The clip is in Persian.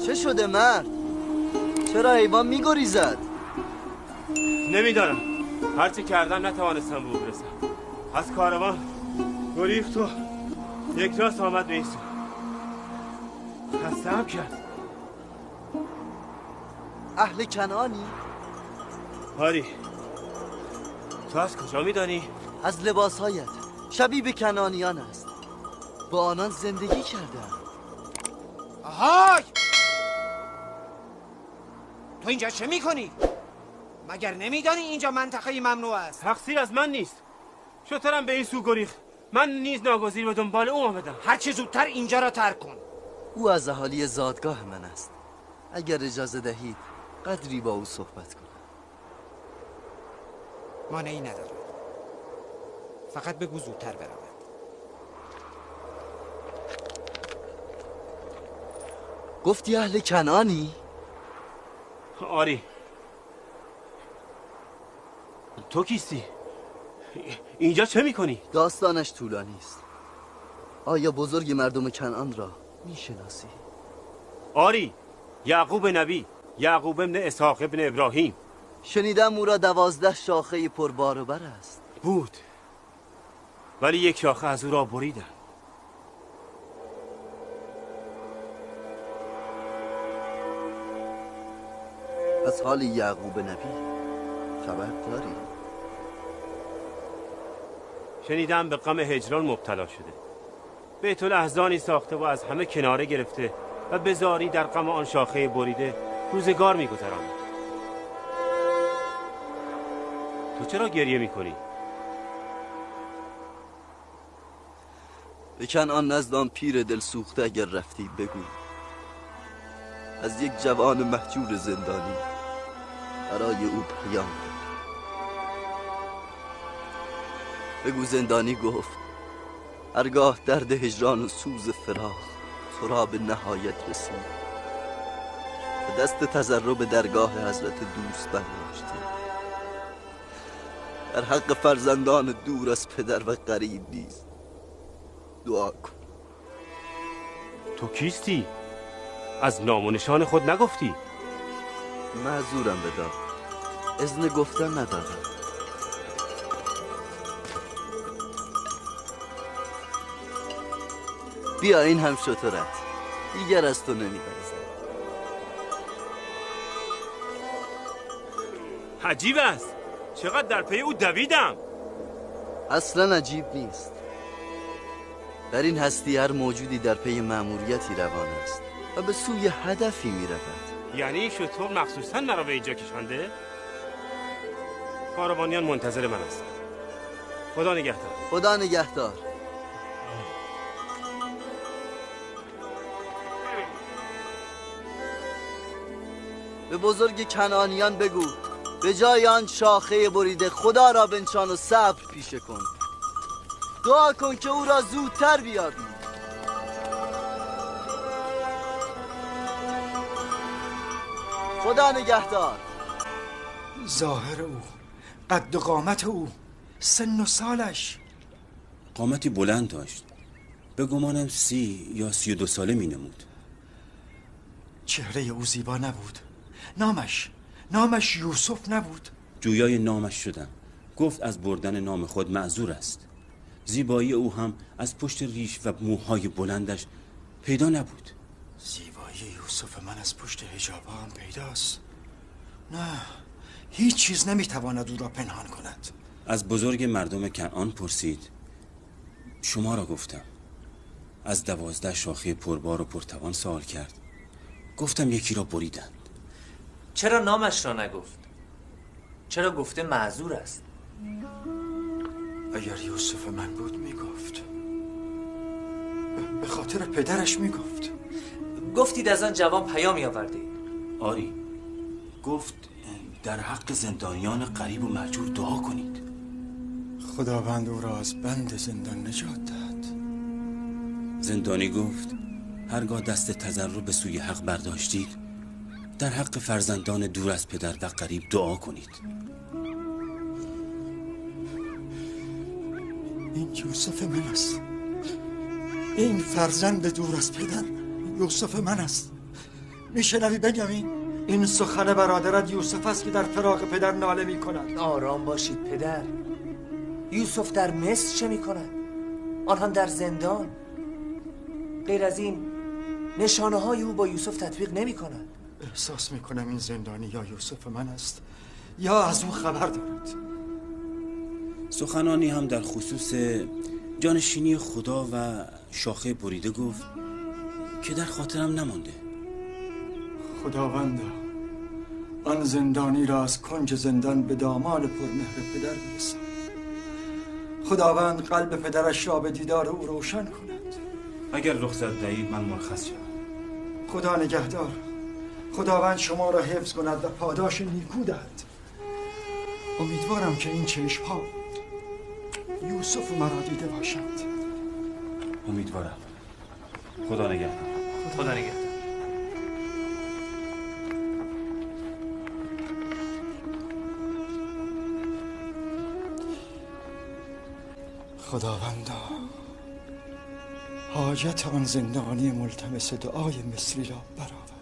چه شده مرد؟ چرا حیوان میگریزد؟ نمیدانم، هرچی کردم نتوانستم به او برسم. از کاروان گریخت و یک راست آمد به این سو. خسته هم کرد. اهل کنعانی؟ آری. تو از کجا میدانی؟ از لباسهایت شبیه به کنعانیان است. با آنان زندگی کردم. آهای! تو اینجا چه میکنی؟ مگر نمیدانی اینجا منطقه ممنوع است؟ تقصیر از من نیست. شترم به این سو گریخت. من نیز ناگزیر به دنبال او آمدم. هر چه زودتر اینجا را ترک کن. او از اهالی زادگاه من است. اگر اجازه دهید قدری با او صحبت کنم. مانعی ندارد. فقط بگو زودتر برود. گفتی اهل کنعانی؟ آری. تو کیستی؟ اینجا چه میکنی؟ داستانش طولانی است. آیا بزرگ مردم کنعان را میشناسی؟ آری، یعقوب نبی، یعقوب ابن اسحاق ابن ابراهیم. شنیدم او را 12 شاخه پربار و بر است. بود، ولی یک شاخه از او را بریدن. از حال یعقوب نبی خبر داری؟ شنیدم به غم هجران مبتلا شده. بیت الاحزانی ساخته و از همه کناره گرفته و به زاری در غم آن شاخه بریده روزگار می‌گذراند. تو چرا گریه می‌کنی؟ به کنعان نزد آن پیر دل سوخته اگر رفتی بگو از یک جوان مهجور زندانی برای او پیام داد. بگو زندانی گفت هرگاه درد هجران و سوز فراق تو را به نهایت رسید و دست تضرع به درگاه حضرت دوست برداشته، در حق فرزندان دور از پدر و قریب نیز دعا کن. تو کیستی؟ از نام و نشان خود نگفتی؟ معذورم بدار، اذن گفتن ندارم. بیا این هم شترت، دیگر از تو نمی‌گریزم. عجیب است، چقدر در پی او دویدم. اصلا عجیب نیست. در این هستی هر موجودی در پی مأموریتی روان است و به سوی هدفی می‌رود. یعنی این شطور مخصوصا مرا به اینجا کشانده؟ کاروانیان منتظر من هستند. خدا نگهدار. خدا نگهدار. به بزرگ کنعانیان بگو به جای آن شاخه بریده خدا را بنشان و صبر پیشه کن. دعا کن که او را زودتر بیابی. خدا نگهدار. ظاهر او، قد و قامت او، سن و سالش. قامتی بلند داشت. به گمانم 30 یا 32 ساله می نمود. چهره او زیبا نبود. نامش یوسف نبود. جویای نامش شدم. گفت از بردن نام خود معذور است. زیبایی او هم از پشت ریش و موهای بلندش پیدا نبود. زیبایی یوسف من از پشت حجابها هم پیداست. نه، هیچ چیز نمیتواند او را پنهان کند. از بزرگ مردم کنعان پرسید. شما را گفتم. از 12 شاخه پربار و پرتوان سوال کرد. گفتم یکی را بریدند. چرا نامش را نگفت؟ چرا گفته معذور است؟ اگر یوسف من بود میگفت. به خاطر پدرش میگفت. گفتید از آن جوان پیامی آورده. آری، گفت در حق زندانیان غریب و مهجور دعا کنید. خداوند او را از بند زندان نجات دهد. زندانی گفت هرگاه دست تضرع به سوی حق برداشتید در حق فرزندان دور از پدر و قریب دعا کنید. این یوسف من است. این فرزند دور از پدر یوسف من است. میشنوی بنیامین؟ این سخن برادرت یوسف است که در فراق پدر ناله میکند. آرام باشید پدر. یوسف در مصر چه میکند؟ آن هم در زندان. غیر از این نشانه های او با یوسف تطبیق نمی کند. احساس میکنم این زندانی یا یوسف من است یا از او خبر دارد. سخنانی هم در خصوص جانشینی خدا و شاخه بریده گفت که در خاطرم نمانده. خداوندا آن زندانی را از کنج زندان به دامان پرمهر پدر برسان. خداوند قلب پدرش را به دیدار او روشن کند. اگر رخصت دهید من مرخص شدم. خدا نگهدار. خداوند شما را حفظ کند و پاداش نیکو دهد. امیدوارم که این چشم‌ها یوسف مرا دیده باشند. امیدوارم. خدا نگهدار. خدا نگهدار. خداوندا حاجت آن زندانی ملتمس دعای مصری را برآور.